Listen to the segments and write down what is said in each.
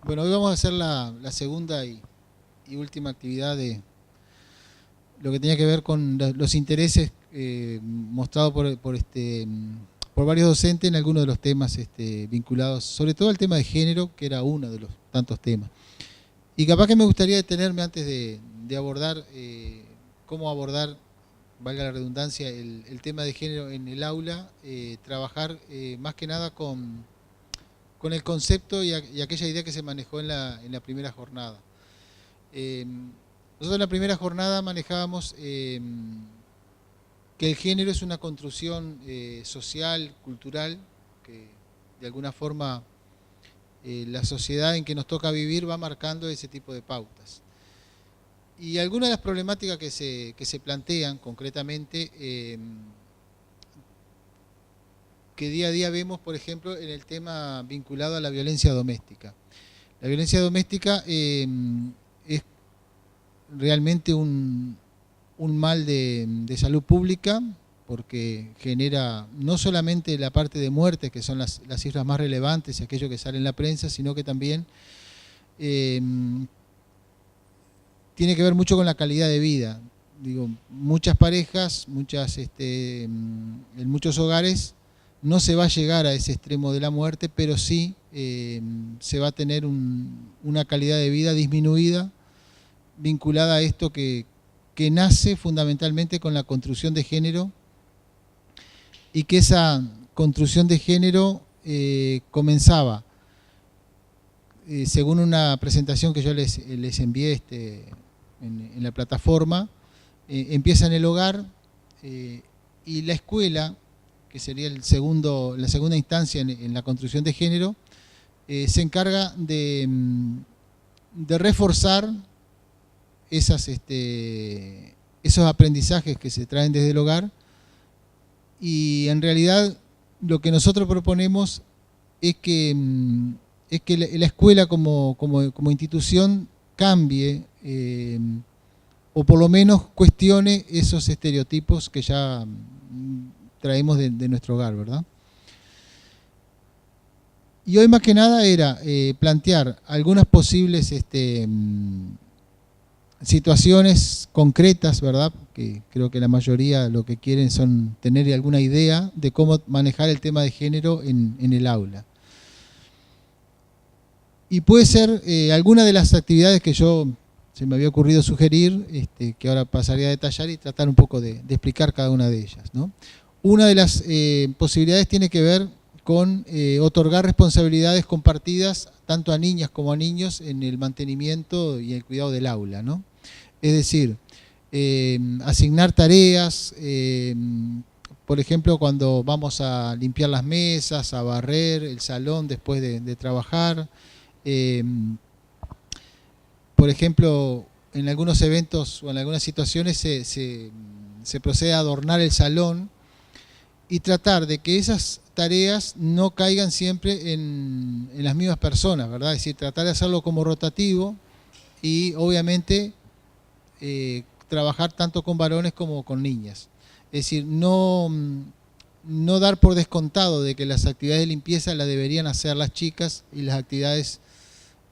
Bueno, hoy vamos a hacer la segunda y última actividad de lo que tenía que ver con los intereses mostrados por varios docentes en algunos de los temas vinculados, sobre todo al tema de género, que era uno de los tantos temas. Y capaz que me gustaría detenerme antes de abordar cómo abordar, valga la redundancia, el tema de género en el aula, trabajar más que nada con el concepto y aquella idea que se manejó en la primera jornada. Nosotros en la primera jornada manejábamos que el género es una construcción social, cultural, que de alguna forma la sociedad en que nos toca vivir va marcando ese tipo de pautas. Y algunas de las problemáticas que se plantean concretamente, que día a día vemos, por ejemplo, en el tema vinculado a la violencia doméstica. La violencia doméstica es realmente un mal de salud pública, porque genera no solamente la parte de muertes, que son las cifras más relevantes y aquello que sale en la prensa, sino que también tiene que ver mucho con la calidad de vida. Digo, muchas parejas, en muchos hogares, no se va a llegar a ese extremo de la muerte, pero sí se va a tener una calidad de vida disminuida, vinculada a esto que nace fundamentalmente con la construcción de género, y que esa construcción de género comenzaba, según una presentación que yo les envié en la plataforma, empieza en el hogar, y la escuela, que sería la segunda instancia en la construcción de género, se encarga de reforzar esos aprendizajes que se traen desde el hogar. Y en realidad lo que nosotros proponemos es que la escuela como institución cambie, o por lo menos cuestione esos estereotipos que ya traemos de nuestro hogar, ¿verdad? Y hoy más que nada era plantear algunas posibles situaciones concretas, ¿verdad? Que creo que la mayoría lo que quieren son tener alguna idea de cómo manejar el tema de género en el aula. Y puede ser alguna de las actividades que se me había ocurrido sugerir, que ahora pasaría a detallar y tratar un poco de explicar cada una de ellas, ¿no? Una de las posibilidades tiene que ver con otorgar responsabilidades compartidas tanto a niñas como a niños en el mantenimiento y el cuidado del aula, ¿no? Es decir, asignar tareas, por ejemplo, cuando vamos a limpiar las mesas, a barrer el salón después de trabajar. Por ejemplo, en algunos eventos o en algunas situaciones se procede a adornar el salón, y tratar de que esas tareas no caigan siempre en las mismas personas, ¿verdad? Es decir, tratar de hacerlo como rotativo y obviamente trabajar tanto con varones como con niñas. Es decir, no dar por descontado de que las actividades de limpieza las deberían hacer las chicas, y las actividades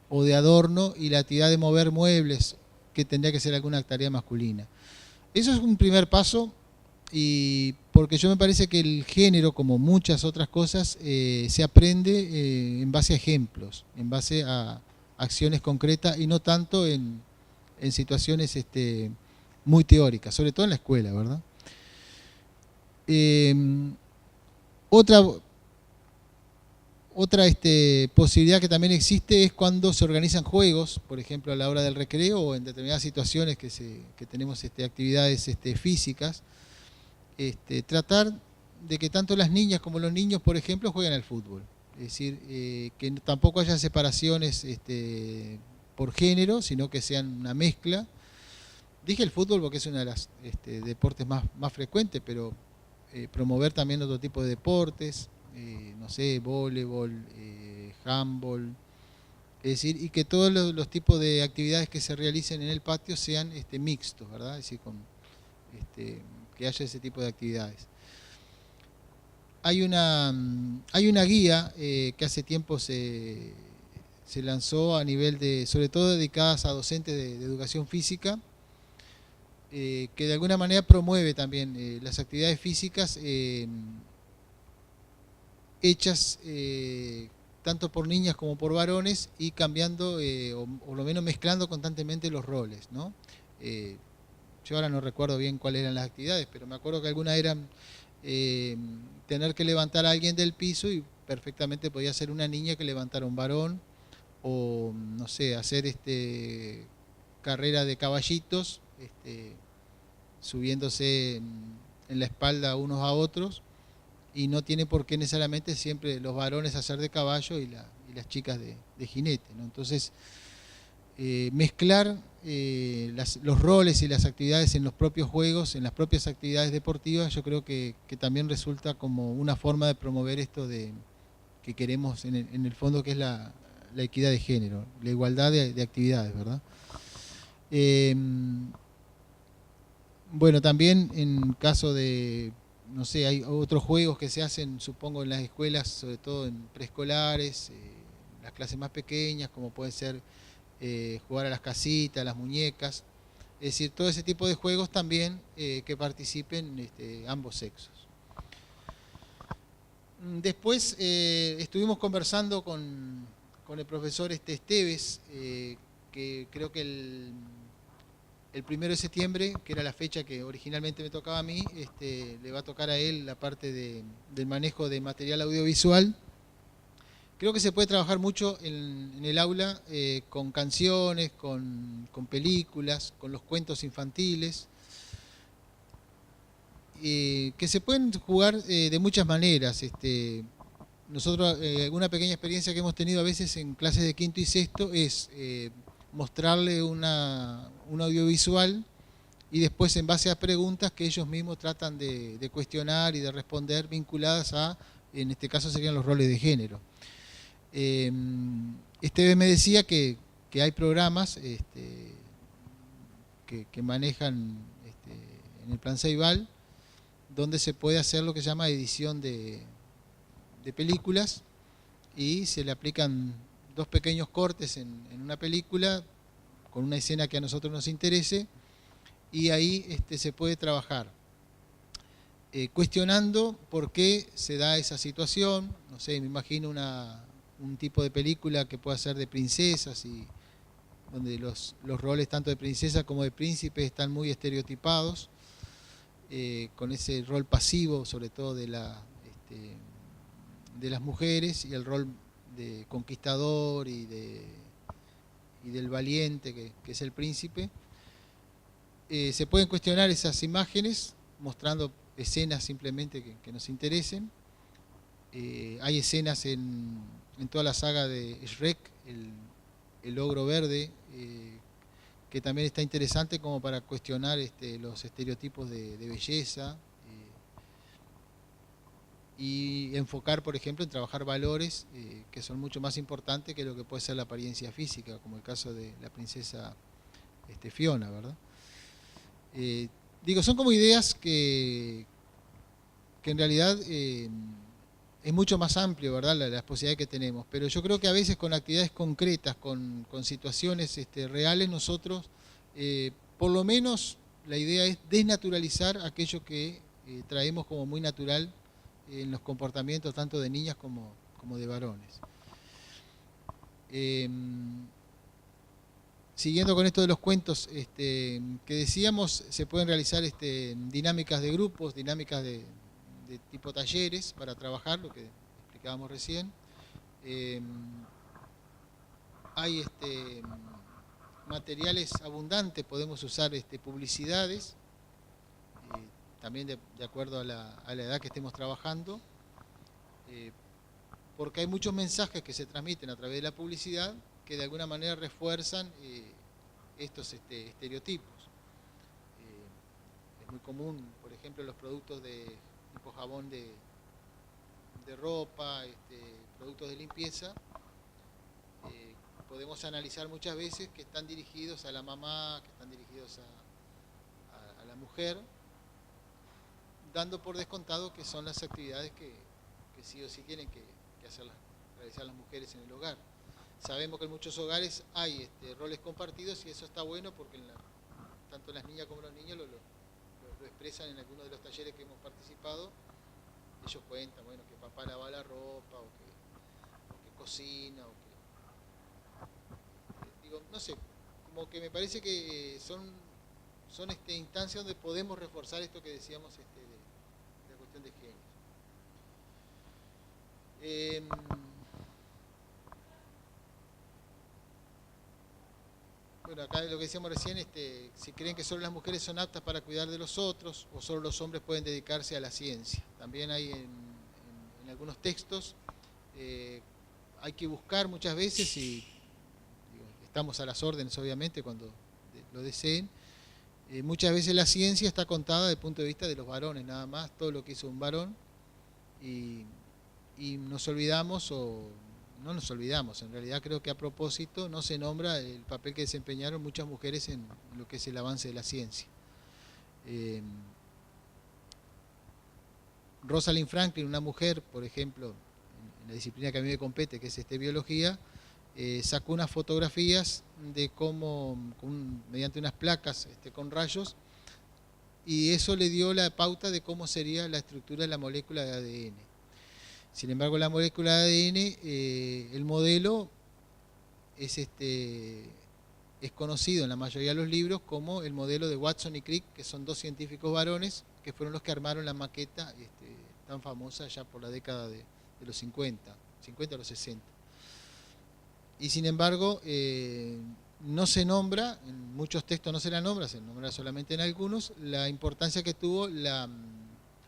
o de adorno y la actividad de mover muebles, que tendría que ser alguna tarea masculina. Eso es un primer paso, y porque yo me parece que el género, como muchas otras cosas, se aprende en base a ejemplos, en base a acciones concretas, y no tanto en situaciones muy teóricas, sobre todo en la escuela, ¿verdad? Otra posibilidad que también existe es cuando se organizan juegos, por ejemplo a la hora del recreo o en determinadas situaciones que tenemos actividades físicas. Tratar de que tanto las niñas como los niños, por ejemplo, jueguen al fútbol. Es decir, que tampoco haya separaciones por género, sino que sean una mezcla. Dije el fútbol porque es uno de los deportes más frecuentes, pero promover también otro tipo de deportes, no sé, voleibol, handball. Es decir, y que todos los tipos de actividades que se realicen en el patio sean mixtos, ¿verdad? Es decir, que haya ese tipo de actividades. Hay una guía que hace tiempo se se lanzó a nivel de, sobre todo dedicadas a docentes de educación física, que de alguna manera promueve también las actividades físicas hechas tanto por niñas como por varones y cambiando, o por lo menos mezclando constantemente los roles, ¿no? Yo ahora no recuerdo bien cuáles eran las actividades, pero me acuerdo que algunas eran tener que levantar a alguien del piso y perfectamente podía ser una niña que levantara a un varón, o no sé, hacer carrera de caballitos, subiéndose en la espalda unos a otros, y no tiene por qué necesariamente siempre los varones hacer de caballo y las chicas de jinete, ¿no? Entonces, mezclar los roles y las actividades en los propios juegos, en las propias actividades deportivas, yo creo que también resulta como una forma de promover esto que queremos en el fondo, que es la equidad de género, la igualdad de actividades, ¿verdad? Bueno, también en caso de, no sé, hay otros juegos que se hacen, supongo, en las escuelas, sobre todo en preescolares, las clases más pequeñas, como puede ser jugar a las casitas, a las muñecas, es decir, todo ese tipo de juegos también que participen ambos sexos. Después estuvimos conversando con el profesor Esteves, que creo que el 1 de septiembre, que era la fecha que originalmente me tocaba a mí, le va a tocar a él la parte del manejo de material audiovisual. Creo que se puede trabajar mucho en el aula con canciones, con películas, con los cuentos infantiles, que se pueden jugar de muchas maneras. Nosotros, una pequeña experiencia que hemos tenido a veces en clases de quinto y sexto es mostrarle un audiovisual y después, en base a preguntas que ellos mismos tratan de cuestionar y de responder, vinculadas a, en este caso serían los roles de género. Esteve me decía que hay programas que manejan en el plan Ceibal, donde se puede hacer lo que se llama edición de películas, y se le aplican 2 pequeños cortes en una película con una escena que a nosotros nos interese, y ahí se puede trabajar cuestionando por qué se da esa situación. No sé, me imagino un tipo de película que pueda ser de princesas, y donde los roles tanto de princesa como de príncipe están muy estereotipados, con ese rol pasivo, sobre todo de las mujeres, y el rol de conquistador y del valiente, que es el príncipe. Se pueden cuestionar esas imágenes mostrando escenas simplemente que nos interesen. Hay escenas en toda la saga de Shrek, el ogro verde, que también está interesante como para cuestionar los estereotipos de belleza, y enfocar, por ejemplo, en trabajar valores que son mucho más importantes que lo que puede ser la apariencia física, como el caso de la princesa Fiona, ¿verdad? Son como ideas que en realidad es mucho más amplio, ¿verdad?, las posibilidades que tenemos, pero yo creo que a veces con actividades concretas, con situaciones reales, nosotros, por lo menos la idea es desnaturalizar aquello que traemos como muy natural en los comportamientos tanto de niñas como de varones. Siguiendo con esto de los cuentos que decíamos, se pueden realizar dinámicas de grupos, dinámicas de tipo talleres para trabajar, lo que explicábamos recién. Hay materiales abundantes, podemos usar publicidades, también de acuerdo a la edad que estemos trabajando, porque hay muchos mensajes que se transmiten a través de la publicidad que de alguna manera refuerzan estos estereotipos. Es muy común, por ejemplo, los productos de tipo jabón de ropa, productos de limpieza, podemos analizar muchas veces que están dirigidos a la mamá, que están dirigidos a la mujer, dando por descontado que son las actividades que sí o sí tienen que realizar las mujeres en el hogar. Sabemos que en muchos hogares hay roles compartidos y eso está bueno porque tanto las niñas como los niños lo expresan en algunos de los talleres que hemos participado. Ellos cuentan, bueno, que papá lava la ropa o que cocina digo, no sé, como que me parece que son instancias donde podemos reforzar esto que decíamos de la cuestión de género. Bueno, acá lo que decíamos recién, si creen que solo las mujeres son aptas para cuidar de los otros o solo los hombres pueden dedicarse a la ciencia. También hay en algunos textos, hay que buscar muchas veces y digo, estamos a las órdenes obviamente cuando lo deseen. Muchas veces la ciencia está contada desde el punto de vista de los varones, nada más, todo lo que hizo un varón y nos olvidamos no nos olvidamos, en realidad creo que a propósito no se nombra el papel que desempeñaron muchas mujeres en lo que es el avance de la ciencia. Rosalind Franklin, una mujer, por ejemplo, en la disciplina que a mí me compete, que es biología, sacó unas fotografías de cómo, mediante unas placas con rayos, y eso le dio la pauta de cómo sería la estructura de la molécula de ADN. Sin embargo, la molécula de ADN, el modelo es conocido en la mayoría de los libros como el modelo de Watson y Crick, que son dos científicos varones que fueron los que armaron la maqueta tan famosa ya por la década de los 50 a los 60. Y sin embargo, no se nombra, en muchos textos no se la nombra, se nombra solamente en algunos, la importancia que tuvo, la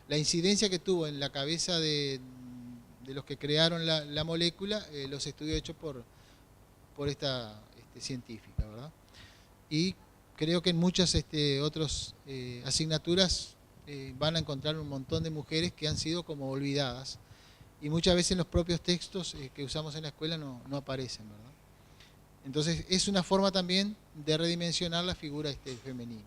incidencia que tuvo en la cabeza de los que crearon la molécula, los estudios hechos por esta científica, ¿verdad? Y creo que en muchas otras asignaturas van a encontrar un montón de mujeres que han sido como olvidadas y muchas veces en los propios textos que usamos en la escuela no aparecen, ¿verdad? Entonces es una forma también de redimensionar la figura femenina.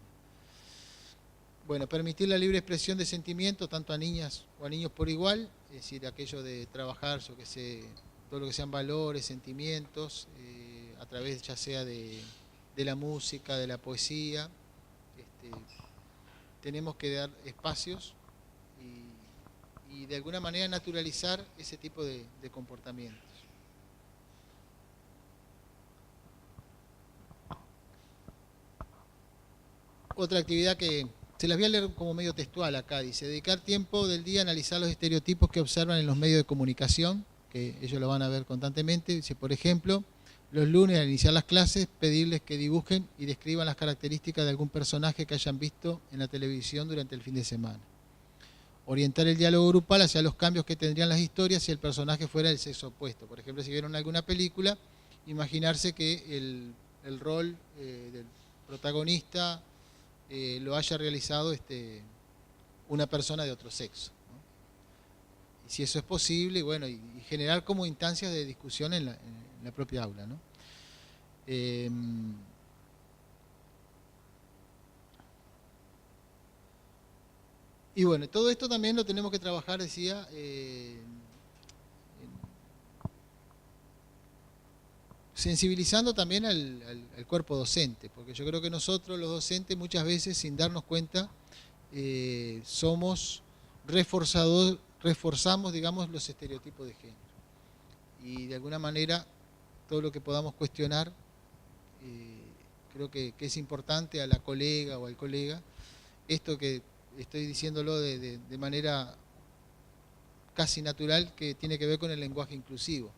Bueno, permitir la libre expresión de sentimientos tanto a niñas o a niños por igual, es decir, aquello de trabajar, yo que sé, todo lo que sean valores, sentimientos, a través ya sea de la música, de la poesía. Tenemos que dar espacios y de alguna manera naturalizar ese tipo de comportamientos. Otra actividad que se las voy a leer como medio textual acá, dice: dedicar tiempo del día a analizar los estereotipos que observan en los medios de comunicación, que ellos lo van a ver constantemente. Dice, por ejemplo, los lunes al iniciar las clases, pedirles que dibujen y describan las características de algún personaje que hayan visto en la televisión durante el fin de semana. Orientar el diálogo grupal hacia los cambios que tendrían las historias si el personaje fuera del sexo opuesto. Por ejemplo, si vieron alguna película, imaginarse que el rol del protagonista lo haya realizado una persona de otro sexo, ¿no? Y si eso es posible, bueno, y generar como instancias de discusión en la propia aula, ¿no? Y bueno, todo esto también lo tenemos que trabajar, decía, sensibilizando también al cuerpo docente, porque yo creo que nosotros los docentes muchas veces sin darnos cuenta reforzamos, digamos, los estereotipos de género. Y de alguna manera todo lo que podamos cuestionar, creo que es importante a la colega o al colega. Esto que estoy diciéndolo de manera casi natural, que tiene que ver con el lenguaje inclusivo.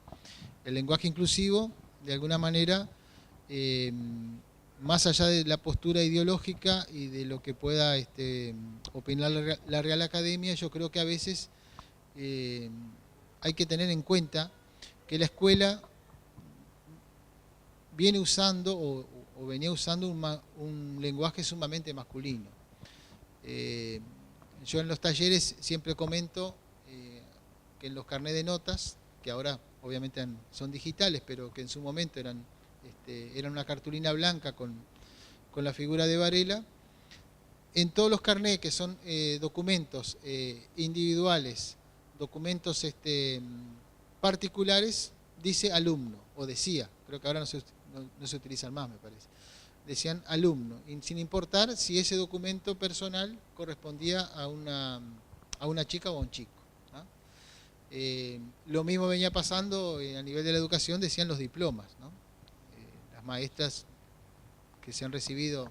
El lenguaje inclusivo, de alguna manera, más allá de la postura ideológica y de lo que pueda opinar la Real Academia, yo creo que a veces hay que tener en cuenta que la escuela viene usando o venía usando un lenguaje sumamente masculino. Yo en los talleres siempre comento que en los carnets de notas, que ahora obviamente son digitales, pero que en su momento eran una cartulina blanca con la figura de Varela, en todos los carnets que son documentos individuales, documentos particulares, dice alumno, o decía, creo que ahora no se utilizan más, me parece. Decían alumno, sin importar si ese documento personal correspondía a una chica o a un chico. ¿No? Lo mismo venía pasando a nivel de la educación, decían los diplomas. ¿No? Las maestras que se han recibido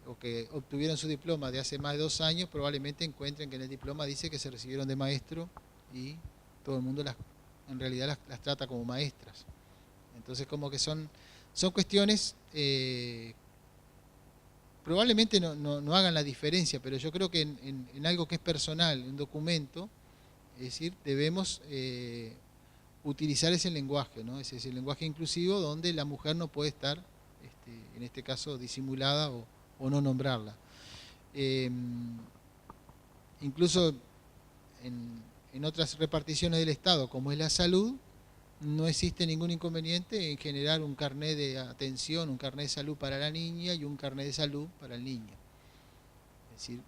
o que obtuvieron su diploma de hace más de 2 años, probablemente encuentren que en el diploma dice que se recibieron de maestro y todo el mundo en realidad las trata como maestras. Entonces como que son cuestiones, probablemente no hagan la diferencia, pero yo creo que en algo que es personal, un documento, es decir, debemos utilizar ese lenguaje, ¿no? Ese lenguaje inclusivo donde la mujer no puede estar, en este caso, disimulada o no nombrarla. Incluso en otras reparticiones del Estado, como es la salud, no existe ningún inconveniente en generar un carnet de atención, un carnet de salud para la niña y un carnet de salud para el niño. Es decir,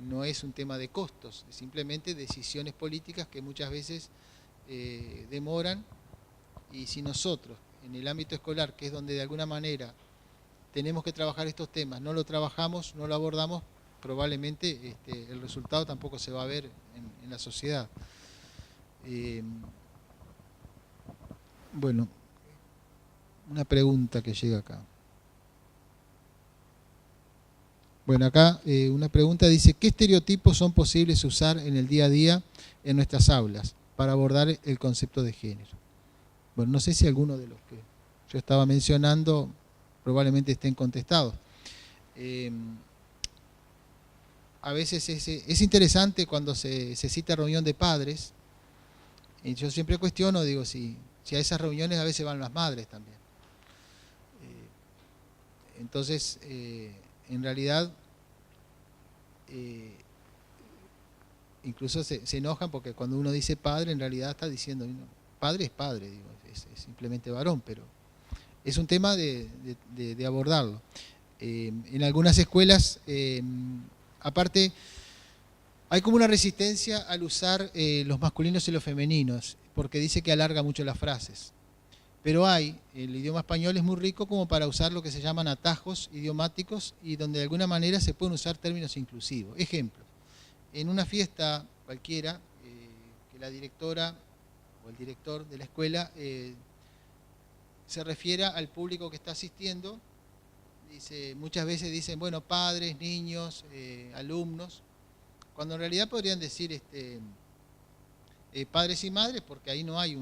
no es un tema de costos, es simplemente decisiones políticas que muchas veces demoran, y si nosotros, en el ámbito escolar, que es donde de alguna manera tenemos que trabajar estos temas, no lo trabajamos, no lo abordamos, probablemente el resultado tampoco se va a ver en la sociedad. Bueno, una pregunta que llega acá. Bueno, acá una pregunta dice, ¿qué estereotipos son posibles usar en el día a día en nuestras aulas para abordar el concepto de género? Bueno, no sé si alguno de los que yo estaba mencionando probablemente estén contestados. A veces es interesante cuando se cita reunión de padres, y yo siempre cuestiono, digo, si a esas reuniones a veces van las madres también. Entonces, en realidad, incluso se enojan porque cuando uno dice padre, en realidad está diciendo, padre es padre, digo, es simplemente varón, pero es un tema de abordarlo. En algunas escuelas, aparte, hay como una resistencia al usar los masculinos y los femeninos, porque dice que alarga mucho las frases. Pero el idioma español es muy rico como para usar lo que se llaman atajos idiomáticos y donde de alguna manera se pueden usar términos inclusivos. Ejemplo, en una fiesta cualquiera, que la directora o el director de la escuela se refiera al público que está asistiendo, muchas veces dicen, bueno, padres, niños, alumnos, cuando en realidad podrían decir padres y madres, porque ahí no hay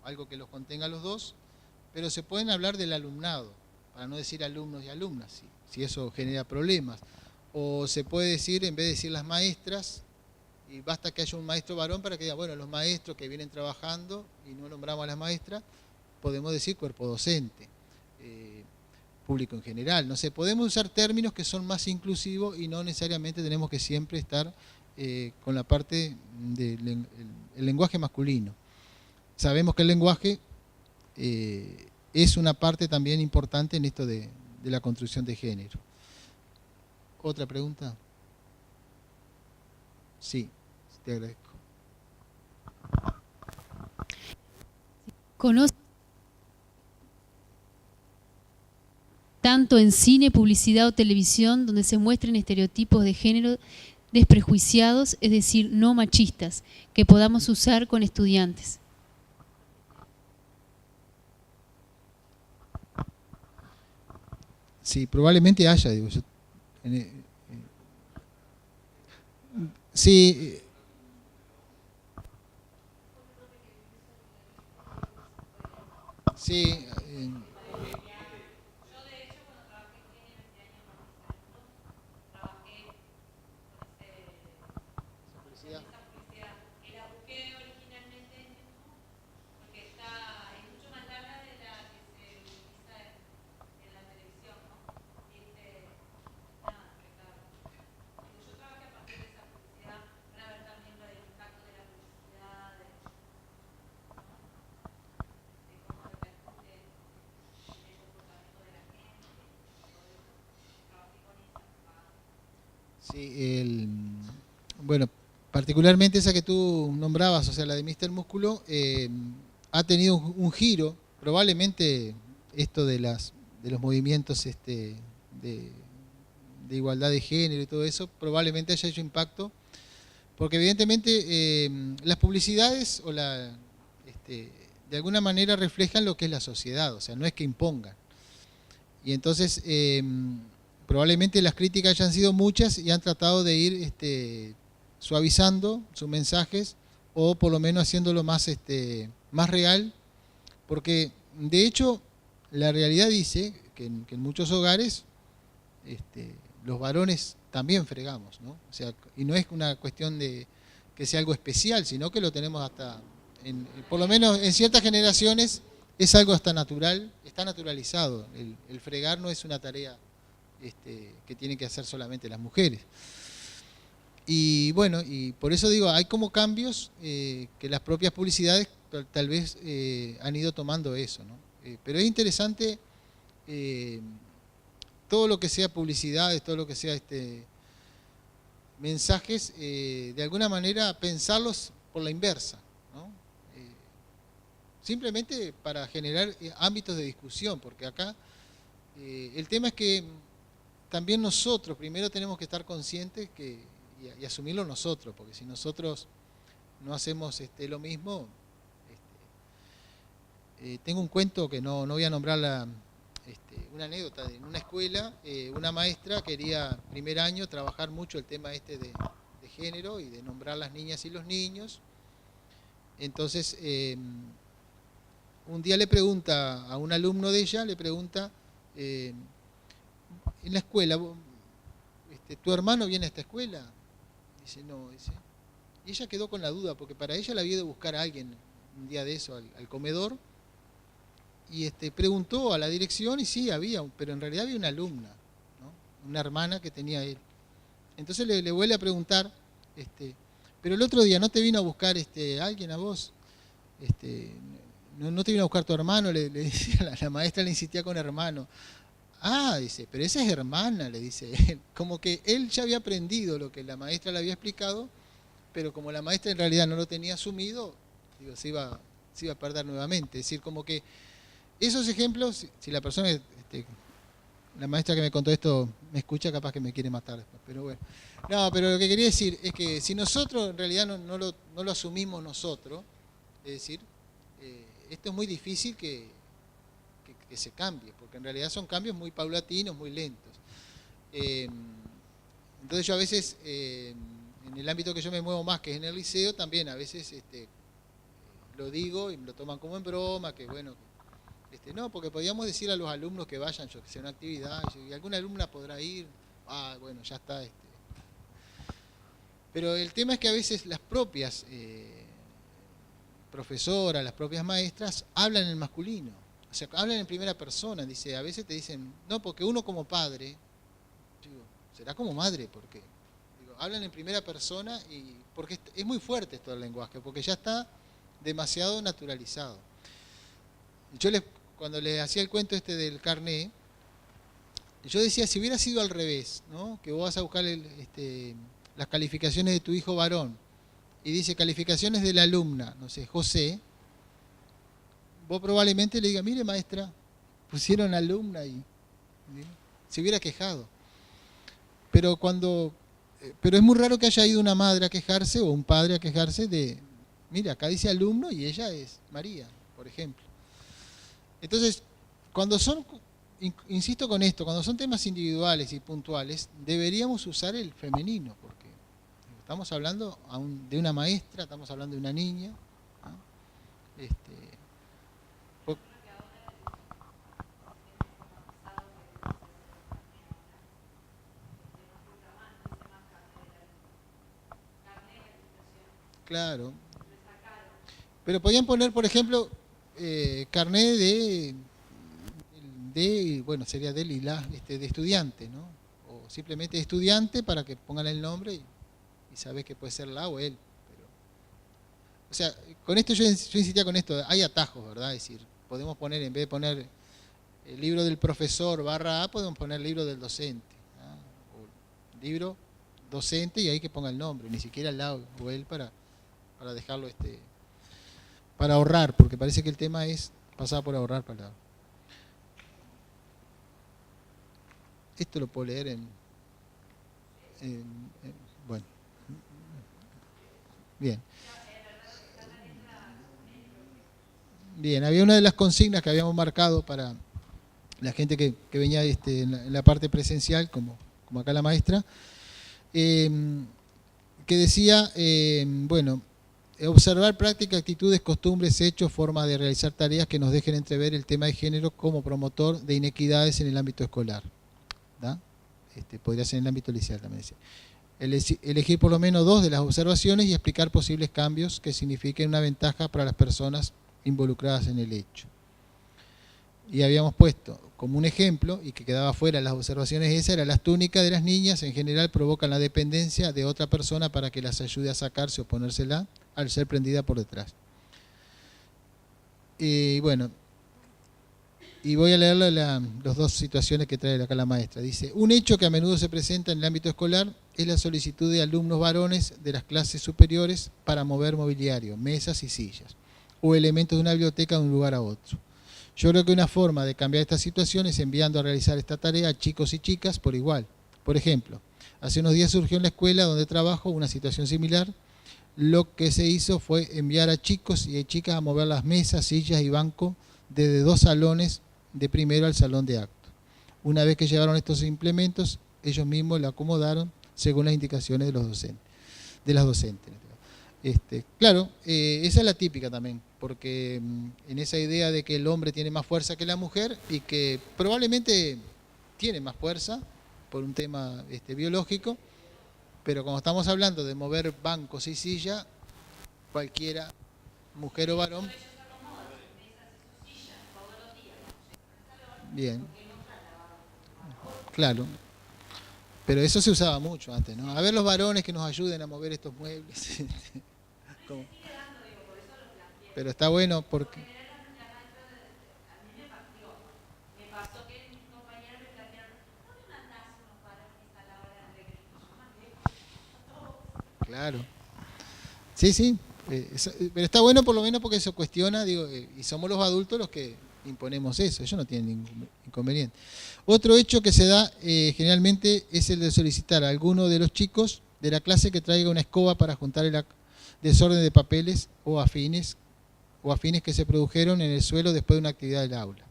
algo que los contenga a los dos, pero se pueden hablar del alumnado, para no decir alumnos y alumnas, si eso genera problemas. O se puede decir, en vez de decir las maestras, y basta que haya un maestro varón para que diga, bueno, los maestros que vienen trabajando, y no nombramos a las maestras, podemos decir cuerpo docente, público en general. No sé, podemos usar términos que son más inclusivos y no necesariamente tenemos que siempre estar con la parte del lenguaje masculino. Sabemos que el lenguaje es una parte también importante en esto de la construcción de género. ¿Otra pregunta? Sí, te agradezco. ¿Conoce tanto en cine, publicidad o televisión donde se muestren estereotipos de género desprejuiciados, es decir, no machistas, que podamos usar con estudiantes? Sí, probablemente haya, digo yo. Sí. Sí. Sí, bueno, particularmente esa que tú nombrabas, o sea, la de Mr. Músculo, ha tenido un giro, probablemente esto de los movimientos de igualdad de género y todo eso, probablemente haya hecho impacto, porque evidentemente las publicidades de alguna manera reflejan lo que es la sociedad, o sea, no es que impongan. Y entonces probablemente las críticas hayan sido muchas y han tratado de ir suavizando sus mensajes o por lo menos haciéndolo más real, porque de hecho la realidad dice que en muchos hogares los varones también fregamos, ¿no? O sea, y no es una cuestión de que sea algo especial, sino que lo tenemos hasta, por lo menos en ciertas generaciones, es algo hasta natural, está naturalizado. El fregar no es una tarea que tienen que hacer solamente las mujeres. Y bueno, y por eso digo, hay como cambios que las propias publicidades tal vez han ido tomando eso, ¿no? Pero es interesante todo lo que sea publicidades, todo lo que sea mensajes, de alguna manera pensarlos por la inversa, ¿no? Simplemente para generar ámbitos de discusión, porque acá el tema es que también nosotros primero tenemos que estar conscientes y asumirlo nosotros, porque si nosotros no hacemos lo mismo, tengo un cuento que no voy a nombrar una anécdota. En una escuela, una maestra quería, primer año, trabajar mucho el tema de género y de nombrar las niñas y los niños. Entonces, un día le pregunta a un alumno de ella, le pregunta, en la escuela, ¿tu hermano viene a esta escuela? Dice, no, dice. Y ella quedó con la duda, porque para ella la había ido a buscar a alguien un día de eso al comedor, y preguntó a la dirección y sí, había, pero en realidad había una alumna, ¿no? Una hermana que tenía él. Entonces le vuelve a preguntar, pero el otro día no te vino a buscar alguien a vos, no te vino a buscar tu hermano, le decía, la maestra le insistía con hermano. Ah, dice, pero esa es hermana, le dice él. Como que él ya había aprendido lo que la maestra le había explicado, pero como la maestra en realidad no lo tenía asumido, digo, se iba a perder nuevamente. Es decir, como que esos ejemplos, si la persona, la maestra que me contó esto me escucha, capaz que me quiere matar después, pero bueno. No, pero lo que quería decir es que si nosotros en realidad no lo asumimos nosotros, es decir, esto es muy difícil que se cambie, porque en realidad son cambios muy paulatinos, muy lentos. Entonces yo a veces, en el ámbito que yo me muevo más, que es en el liceo, también a veces lo digo y me lo toman como en broma, que bueno, no, porque podíamos decir a los alumnos que vayan, yo que sea una actividad, y alguna alumna podrá ir, bueno, ya está. Pero el tema es que a veces las propias profesoras, las propias maestras, hablan en masculino, o sea, hablan en primera persona, dice, a veces te dicen, no, porque uno como padre, digo, será como madre, porque hablan en primera persona y porque es muy fuerte esto del lenguaje, porque ya está demasiado naturalizado. Yo cuando les hacía el cuento del carné, yo decía, si hubiera sido al revés, ¿no? Que vos vas a buscar las calificaciones de tu hijo varón y dice calificaciones de la alumna, no sé, José, vos probablemente le digas, mire maestra, pusieron alumna y se hubiera quejado. Pero es muy raro que haya ido una madre a quejarse o un padre a quejarse de, mira, acá dice alumno y ella es María, por ejemplo. Entonces, cuando son, insisto con esto, cuando son temas individuales y puntuales, deberíamos usar el femenino, porque estamos hablando de una maestra, estamos hablando de una niña, ¿no? Claro. Pero podían poner, por ejemplo, carnet bueno, sería del y la, de estudiante, ¿no? O simplemente estudiante para que pongan el nombre y sabes que puede ser la o él. Pero, o sea, con esto yo insistía con esto, hay atajos, ¿verdad? Es decir, podemos poner, en vez de poner el libro del profesor /A, podemos poner el libro del docente, ¿no? O libro docente y ahí que ponga el nombre, ni siquiera la o él para dejarlo para ahorrar, porque parece que el tema es pasar por ahorrar palabras. Esto lo puedo leer bueno, bien. Bien, había una de las consignas que habíamos marcado para la gente que venía en la parte presencial, como acá la maestra, que decía, bueno, observar prácticas, actitudes, costumbres, hechos, formas de realizar tareas que nos dejen entrever el tema de género como promotor de inequidades en el ámbito escolar. ¿Da? Podría ser en el ámbito liceal también. Decía. Elegir por lo menos 2 de las observaciones y explicar posibles cambios que signifiquen una ventaja para las personas involucradas en el hecho. Y habíamos puesto como un ejemplo, y que quedaba fuera las observaciones esas, era las túnicas de las niñas en general provocan la dependencia de otra persona para que las ayude a sacarse o ponérsela al ser prendida por detrás. Y bueno, y voy a leer las 2 situaciones que trae acá la maestra. Dice, un hecho que a menudo se presenta en el ámbito escolar es la solicitud de alumnos varones de las clases superiores para mover mobiliario, mesas y sillas, o elementos de una biblioteca de un lugar a otro. Yo creo que una forma de cambiar esta situación es enviando a realizar esta tarea a chicos y chicas por igual. Por ejemplo, hace unos días surgió en la escuela donde trabajo una situación similar. Lo que se hizo fue enviar a chicos y a chicas a mover las mesas, sillas y bancos desde 2 salones de primero al salón de acto. Una vez que llevaron estos implementos, ellos mismos lo acomodaron según las indicaciones de los docentes, de las docentes. Claro, esa es la típica también, porque en esa idea de que el hombre tiene más fuerza que la mujer y que probablemente tiene más fuerza por un tema biológico, pero como estamos hablando de mover bancos y sillas, cualquiera, mujer o varón. Bien, claro. Pero eso se usaba mucho antes, ¿no? A ver los varones que nos ayuden a mover estos muebles. Pero está bueno porque... Claro. Sí, sí. Pero está bueno por lo menos porque eso cuestiona, digo, y somos los adultos los que imponemos eso. Ellos no tienen ningún inconveniente. Otro hecho que se da generalmente es el de solicitar a alguno de los chicos de la clase que traiga una escoba para juntar el desorden de papeles o afines que se produjeron en el suelo después de una actividad del aula.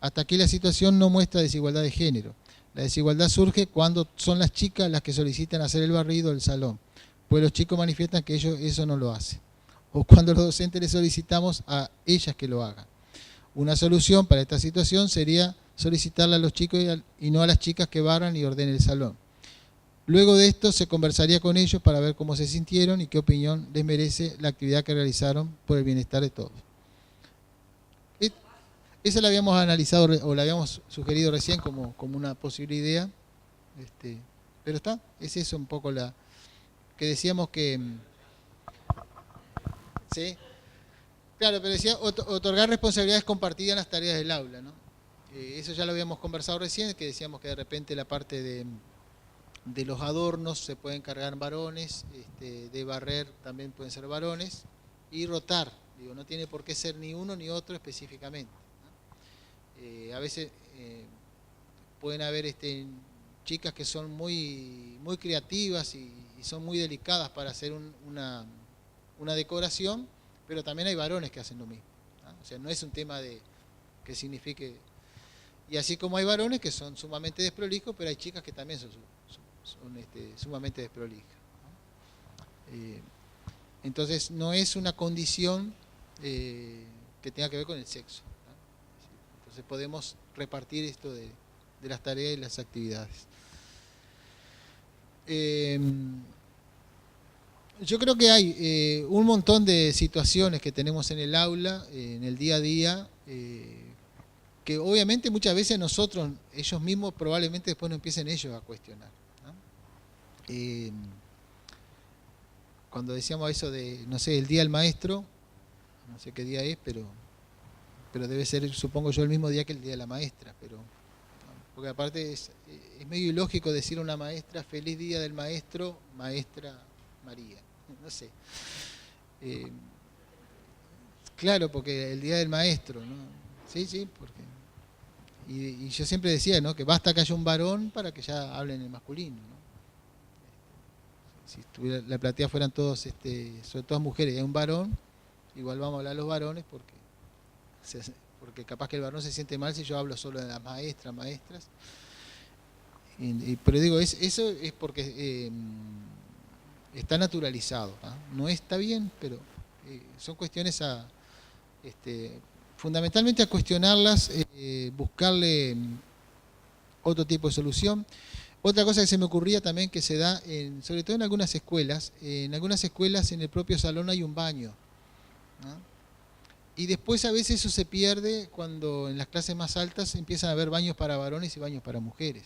Hasta aquí la situación no muestra desigualdad de género. La desigualdad surge cuando son las chicas las que solicitan hacer el barrido del salón, pues los chicos manifiestan que ellos eso no lo hacen. O cuando los docentes les solicitamos a ellas que lo hagan. Una solución para esta situación sería solicitarle a los chicos y no a las chicas que barran y ordenen el salón. Luego de esto se conversaría con ellos para ver cómo se sintieron y qué opinión les merece la actividad que realizaron por el bienestar de todos. Esa la habíamos analizado o la habíamos sugerido recién como una posible idea. Pero está, es eso un poco la que decíamos que... ¿sí? Claro, pero decía otorgar responsabilidades compartidas en las tareas del aula, ¿no? Eso ya lo habíamos conversado recién, que decíamos que de repente la parte de los adornos se pueden encargar varones, de barrer también pueden ser varones, y rotar, digo, no tiene por qué ser ni uno ni otro específicamente, ¿no? A veces pueden haber chicas que son muy creativas y son muy delicadas para hacer una decoración, pero también hay varones que hacen lo mismo, ¿no? O sea, no es un tema de que signifique... Y así como hay varones que son sumamente desprolijos, pero hay chicas que también son sumamente desprolijas, ¿no? Entonces no es una condición que tenga que ver con el sexo, ¿no? Entonces podemos repartir esto de las tareas y las actividades. Yo creo que hay un montón de situaciones que tenemos en el aula, en el día a día, que obviamente muchas veces nosotros, ellos mismos, probablemente después no empiecen ellos a cuestionar, ¿no? Cuando decíamos eso de, no sé, el día del maestro, no sé qué día es, pero debe ser, supongo yo, el mismo día que el día de la maestra, pero porque aparte es medio ilógico decir a una maestra, feliz día del maestro, maestra María, no sé. Claro, porque el día del maestro, ¿no? Sí, sí, porque... Y yo siempre decía, ¿no?, que basta que haya un varón para que ya hablen en masculino, ¿no? Si la platea fueran todos, sobre todo mujeres, y hay un varón, igual vamos a hablar los varones porque capaz que el varón se siente mal si yo hablo solo de las maestras. Pero digo, eso es porque está naturalizado, ¿no? No está bien, pero son cuestiones fundamentalmente a cuestionarlas, buscarle otro tipo de solución. Otra cosa que se me ocurría también que se da, sobre todo en algunas escuelas en el propio salón hay un baño, ¿no? Y después a veces eso se pierde cuando en las clases más altas empiezan a haber baños para varones y baños para mujeres.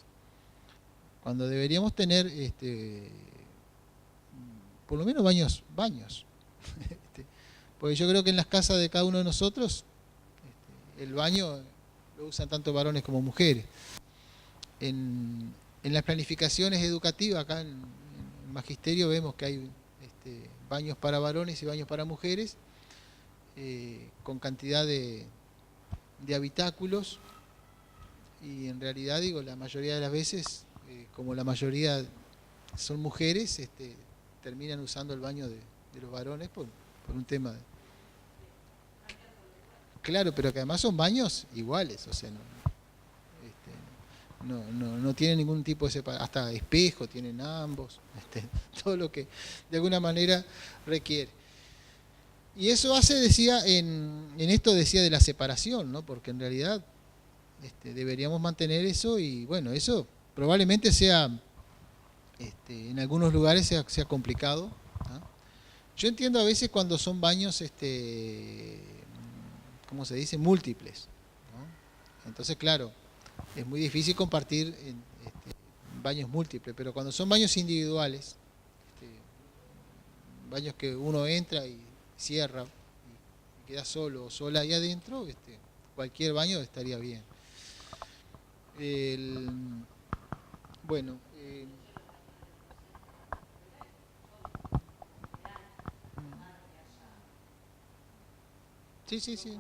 Cuando deberíamos tener por lo menos baños. Porque yo creo que en las casas de cada uno de nosotros el baño lo usan tanto varones como mujeres. En las planificaciones educativas, acá en el magisterio vemos que hay baños para varones y baños para mujeres, con cantidad de habitáculos, y en realidad, digo, la mayoría de las veces, como la mayoría son mujeres, terminan usando el baño de los varones por un tema de... Claro, pero que además son baños iguales, o sea, no tienen ningún tipo de separación, hasta espejo tienen ambos, todo lo que de alguna manera requiere. Y eso hace, decía, en esto decía de la separación, ¿no? Porque en realidad deberíamos mantener eso, y bueno, eso probablemente sea, en algunos lugares sea complicado, ¿no? Yo entiendo a veces cuando son baños, ¿cómo se dice?, múltiples, ¿no? Entonces, claro, es muy difícil compartir baños múltiples, pero cuando son baños individuales, baños que uno entra y cierra y queda solo o sola ahí adentro, cualquier baño estaría bien. Bueno, sí.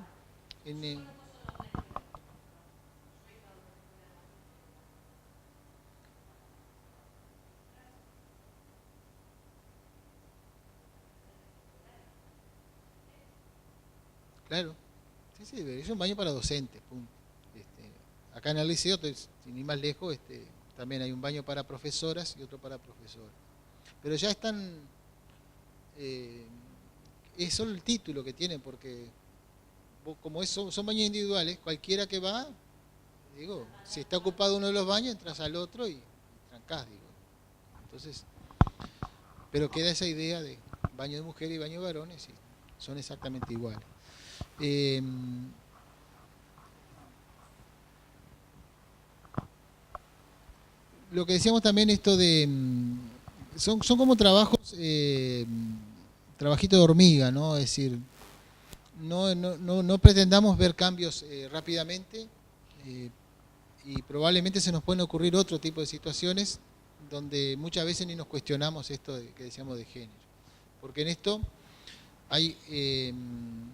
Claro, sí, es un baño para docentes, punto. Acá en el liceo, sin ir más lejos, también hay un baño para profesoras y otro para profesores. Pero ya están, es solo el título que tienen, porque como son baños individuales, cualquiera que va, digo, si está ocupado uno de los baños, entras al otro y trancás, digo. Entonces, pero queda esa idea de baño de mujeres y baño de varones, y son exactamente iguales. Lo que decíamos también, esto de son como trabajitos de hormiga, ¿no? Es decir, no pretendamos ver cambios rápidamente, y probablemente se nos pueden ocurrir otro tipo de situaciones donde muchas veces ni nos cuestionamos esto que decíamos de género, porque en esto hay, en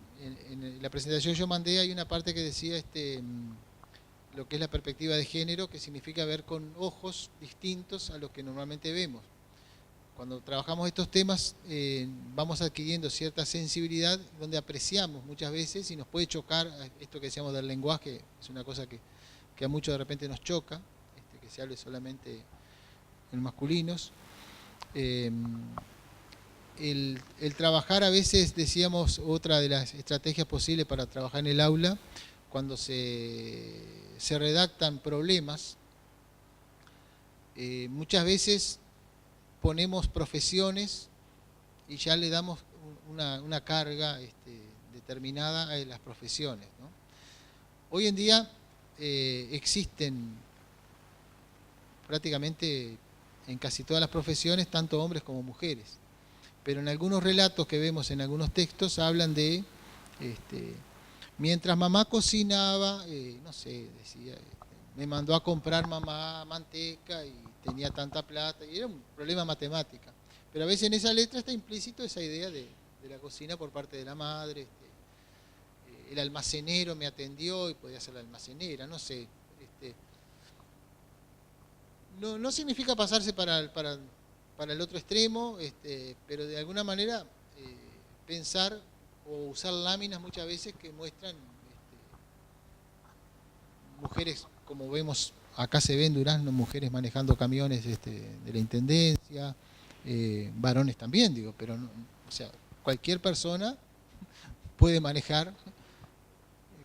la presentación que yo mandé, hay una parte que decía lo que es la perspectiva de género, que significa ver con ojos distintos a los que normalmente vemos. Cuando trabajamos estos temas, vamos adquiriendo cierta sensibilidad, donde apreciamos muchas veces, y nos puede chocar esto que decíamos del lenguaje, es una cosa que a muchos de repente nos choca, que se hable solamente en masculinos. El trabajar a veces, decíamos, otra de las estrategias posibles para trabajar en el aula, cuando se redactan problemas, muchas veces ponemos profesiones y ya le damos una carga determinada a las profesiones, ¿no? Hoy en día existen prácticamente en casi todas las profesiones, tanto hombres como mujeres, pero en algunos relatos que vemos en algunos textos hablan de mientras mamá cocinaba, no sé, decía, me mandó a comprar mamá manteca y tenía tanta plata, y era un problema matemática. Pero a veces en esa letra está implícito esa idea de la cocina por parte de la madre. el almacenero me atendió y podía ser la almacenera, no sé. No significa pasarse para el otro extremo, pero de alguna manera pensar o usar láminas muchas veces que muestran mujeres, como vemos acá se ven en Durazno, mujeres manejando camiones de la intendencia, varones también, digo, pero no, o sea, cualquier persona puede manejar,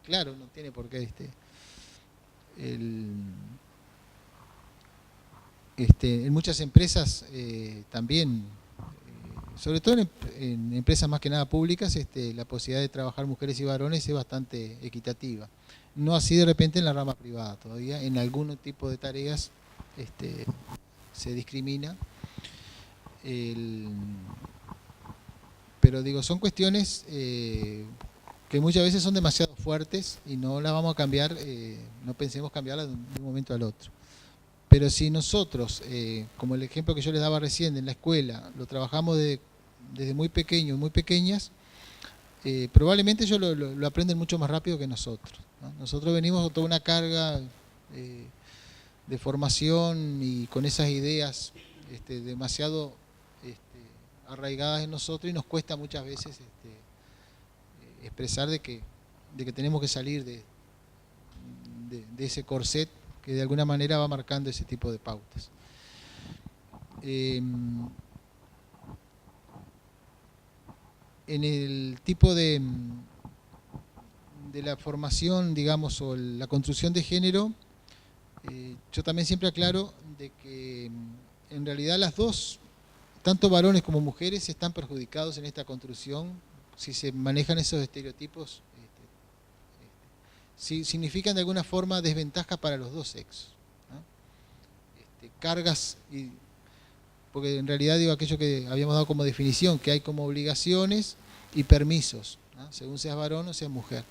claro, no tiene por qué en muchas empresas también, sobre todo en empresas más que nada públicas, la posibilidad de trabajar mujeres y varones es bastante equitativa. No así de repente en la rama privada todavía, en algún tipo de tareas se discrimina. Pero digo, son cuestiones que muchas veces son demasiado fuertes y no las vamos a cambiar, no pensemos cambiarlas de un momento al otro. Pero si nosotros, como el ejemplo que yo les daba recién en la escuela, lo trabajamos desde muy pequeños, muy pequeñas, probablemente ellos lo aprenden mucho más rápido que nosotros, ¿no? Nosotros venimos con toda una carga de formación y con esas ideas demasiado arraigadas en nosotros y nos cuesta muchas veces expresar de que tenemos que salir de ese corset que de alguna manera va marcando ese tipo de pautas. En el tipo de la formación, digamos, o la construcción de género, yo también siempre aclaro de que en realidad las dos, tanto varones como mujeres, están perjudicados en esta construcción si se manejan esos estereotipos. Significan de alguna forma desventaja para los dos sexos, ¿no? Cargas, porque en realidad digo aquello que habíamos dado como definición, que hay como obligaciones y permisos, ¿no? Según seas varón o seas mujer.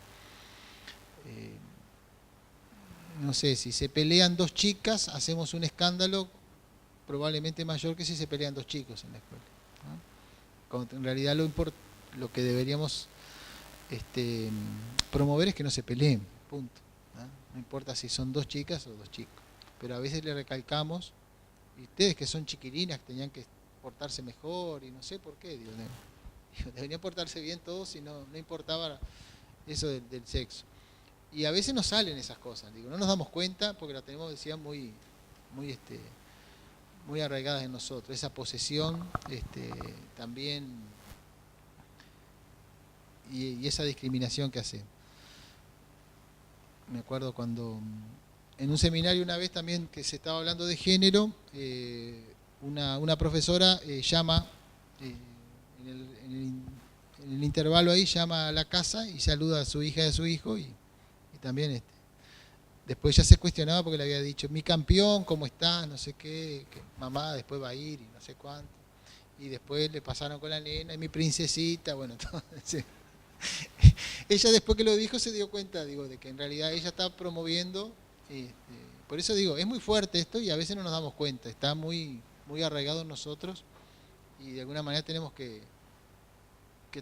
No sé, si se pelean dos chicas, hacemos un escándalo probablemente mayor que si se pelean dos chicos en la escuela, ¿no? Cuando en realidad lo que deberíamos promover es que no se peleen, punto, ¿no? No importa si son dos chicas o dos chicos, pero a veces le recalcamos, y ustedes que son chiquilinas tenían que portarse mejor y no sé por qué, digo, deberían portarse bien todos y no importaba eso del sexo. Y a veces nos salen esas cosas, digo, no nos damos cuenta porque la tenemos, decía, muy arraigadas en nosotros, esa posesión también y esa discriminación que hace. Me acuerdo cuando en un seminario una vez también que se estaba hablando de género, una profesora llama en el intervalo ahí, llama a la casa y saluda a su hija y a su hijo y también después ya se cuestionaba porque le había dicho, mi campeón, ¿cómo está? No sé qué, que mamá después va a ir y no sé cuánto. Y después le pasaron con la nena, y mi princesita, bueno, entonces, ella después que lo dijo se dio cuenta, digo, de que en realidad ella está promoviendo, por eso digo, es muy fuerte esto y a veces no nos damos cuenta, está muy arraigado en nosotros y de alguna manera tenemos que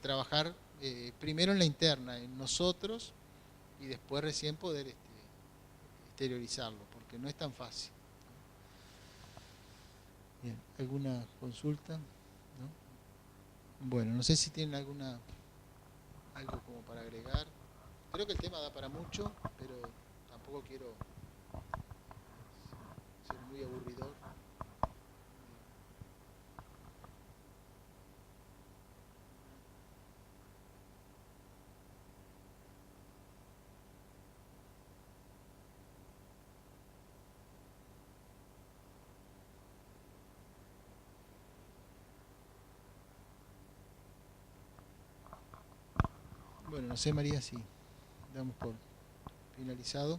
trabajar primero en la interna, en nosotros, y después recién poder exteriorizarlo, porque no es tan fácil. Bien, ¿alguna consulta? ¿No? Bueno, no sé si tienen algo como para agregar. Creo que el tema da para mucho, pero tampoco quiero ser muy aburridor. Bueno, no sé, María, si damos por finalizado.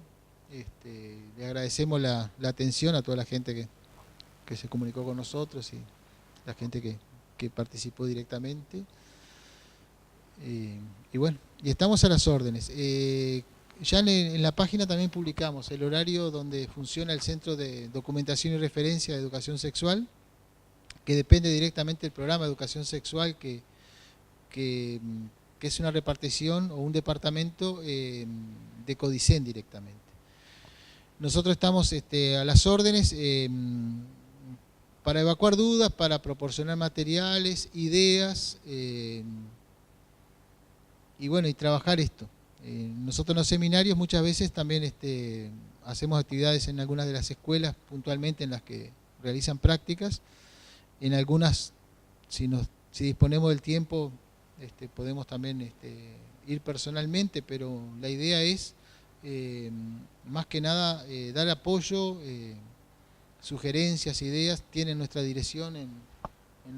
Le agradecemos la atención a toda la gente que se comunicó con nosotros y la gente que participó directamente. Y bueno, y estamos a las órdenes. Ya en la página también publicamos el horario donde funciona el Centro de Documentación y Referencia de Educación Sexual, que depende directamente del programa de Educación Sexual que que es una repartición o un departamento de Codicen directamente. Nosotros estamos a las órdenes para evacuar dudas, para proporcionar materiales, ideas, y bueno, y trabajar esto. Nosotros en los seminarios muchas veces también hacemos actividades en algunas de las escuelas puntualmente en las que realizan prácticas. En algunas, si disponemos del tiempo, podemos también ir personalmente, pero la idea es más que nada dar apoyo, sugerencias, ideas. Tienen nuestra dirección en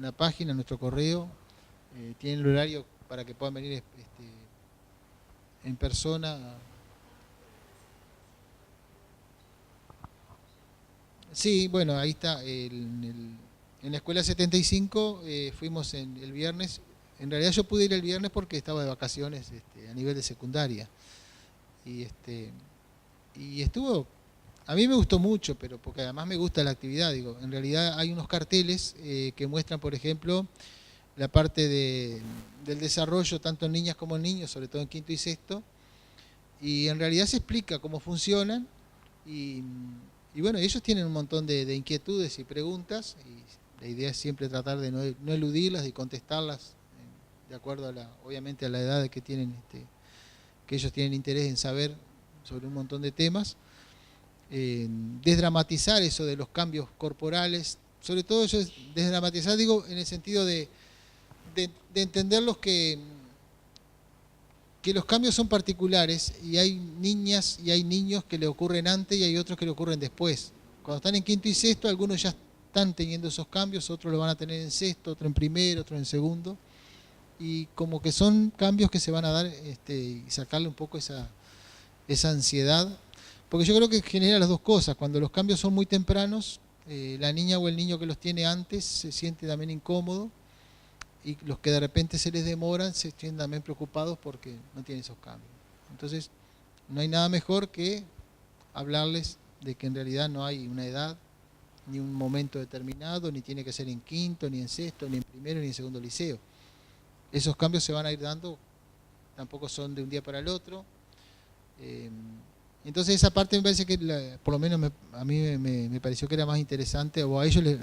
la página, en nuestro correo, tienen el horario para que puedan venir en persona. Sí, bueno, ahí está. En la escuela 75 fuimos el viernes. En realidad yo pude ir el viernes porque estaba de vacaciones a nivel de secundaria. Y estuvo, a mí me gustó mucho, pero porque además me gusta la actividad. Digo, en realidad hay unos carteles que muestran, por ejemplo, la parte del desarrollo tanto en niñas como en niños, sobre todo en quinto y sexto, y en realidad se explica cómo funcionan, y bueno, ellos tienen un montón de inquietudes y preguntas, y la idea es siempre tratar de no eludirlas y contestarlas de acuerdo obviamente a la edad que tienen, que ellos tienen interés en saber sobre un montón de temas. Desdramatizar eso de los cambios corporales, sobre todo eso es desdramatizar, digo, en el sentido de entenderlos que los cambios son particulares, y hay niñas y hay niños que le ocurren antes y hay otros que le ocurren después. Cuando están en quinto y sexto, algunos ya están teniendo esos cambios, otros lo van a tener en sexto, otro en primero, otro en segundo, y como que son cambios que se van a dar y sacarle un poco esa ansiedad, porque yo creo que genera las dos cosas. Cuando los cambios son muy tempranos, la niña o el niño que los tiene antes se siente también incómodo, y los que de repente se les demoran se sienten también preocupados porque no tienen esos cambios. Entonces, no hay nada mejor que hablarles de que en realidad no hay una edad, ni un momento determinado, ni tiene que ser en quinto, ni en sexto, ni en primero, ni en segundo liceo. Esos cambios se van a ir dando, tampoco son de un día para el otro. Entonces esa parte me parece que, por lo menos a mí me pareció que era más interesante, o a ellos les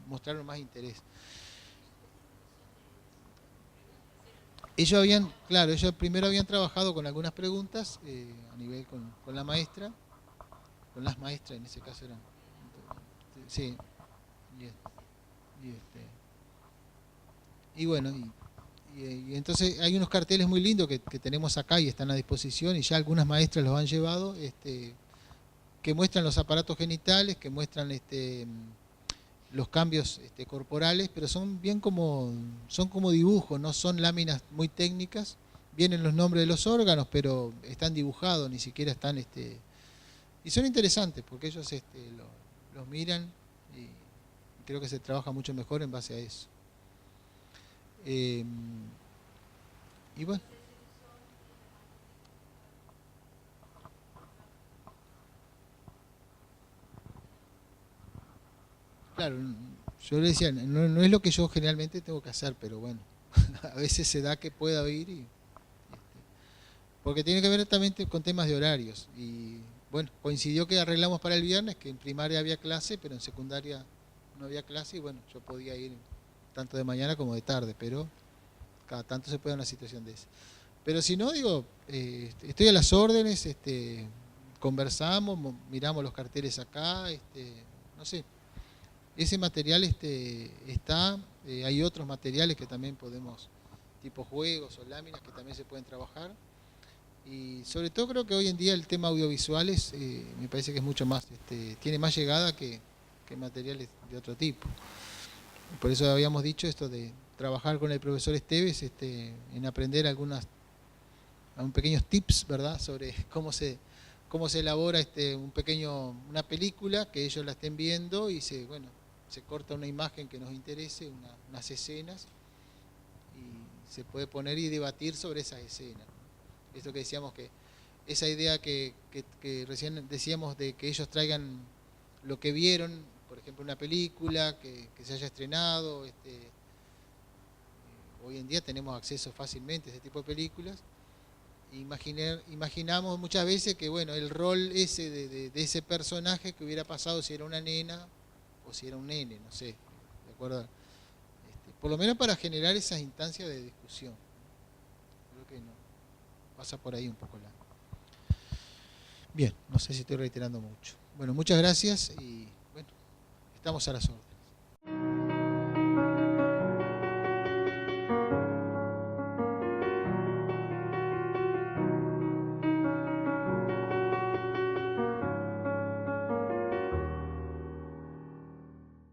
mostraron más interés. Ellos primero habían trabajado con algunas preguntas a nivel con la maestra, con las maestras en ese caso eran, sí, y bueno, y entonces hay unos carteles muy lindos que tenemos acá y están a disposición, y ya algunas maestras los han llevado, que muestran los aparatos genitales, que muestran los cambios corporales, pero son como dibujos, no son láminas muy técnicas. Vienen los nombres de los órganos, pero están dibujados, ni siquiera están y son interesantes porque ellos los miran, y creo que se trabaja mucho mejor en base a eso. Y bueno, claro, yo le decía, no es lo que yo generalmente tengo que hacer, pero bueno, a veces se da que pueda ir, porque tiene que ver también con temas de horarios. Y bueno, coincidió que arreglamos para el viernes, que en primaria había clase, pero en secundaria no había clase, y bueno, yo podía ir tanto de mañana como de tarde, pero cada tanto se puede dar una situación de esa. Pero si no, digo, estoy a las órdenes, conversamos, miramos los carteles acá, no sé. Ese material está, hay otros materiales que también podemos, tipo juegos o láminas, que también se pueden trabajar. Y sobre todo creo que hoy en día el tema audiovisuales me parece que es mucho más, tiene más llegada que materiales de otro tipo. Por eso habíamos dicho esto de trabajar con el profesor Esteves en aprender algunos pequeños tips, ¿verdad?, sobre cómo se elabora una película, que ellos la estén viendo y se corta una imagen que nos interese, unas escenas, y se puede poner y debatir sobre esas escenas. Esto que decíamos, que esa idea que recién decíamos de que ellos traigan lo que vieron, por ejemplo, una película que se haya estrenado, hoy en día tenemos acceso fácilmente a ese tipo de películas. Imaginamos muchas veces que bueno, el rol ese de ese personaje que hubiera pasado si era una nena o si era un nene, no sé, de acuerdo, por lo menos para generar esas instancias de discusión. Creo que no, pasa por ahí un poco la... Bien, no sé si estoy reiterando mucho. Bueno, muchas gracias y bueno, estamos a las órdenes.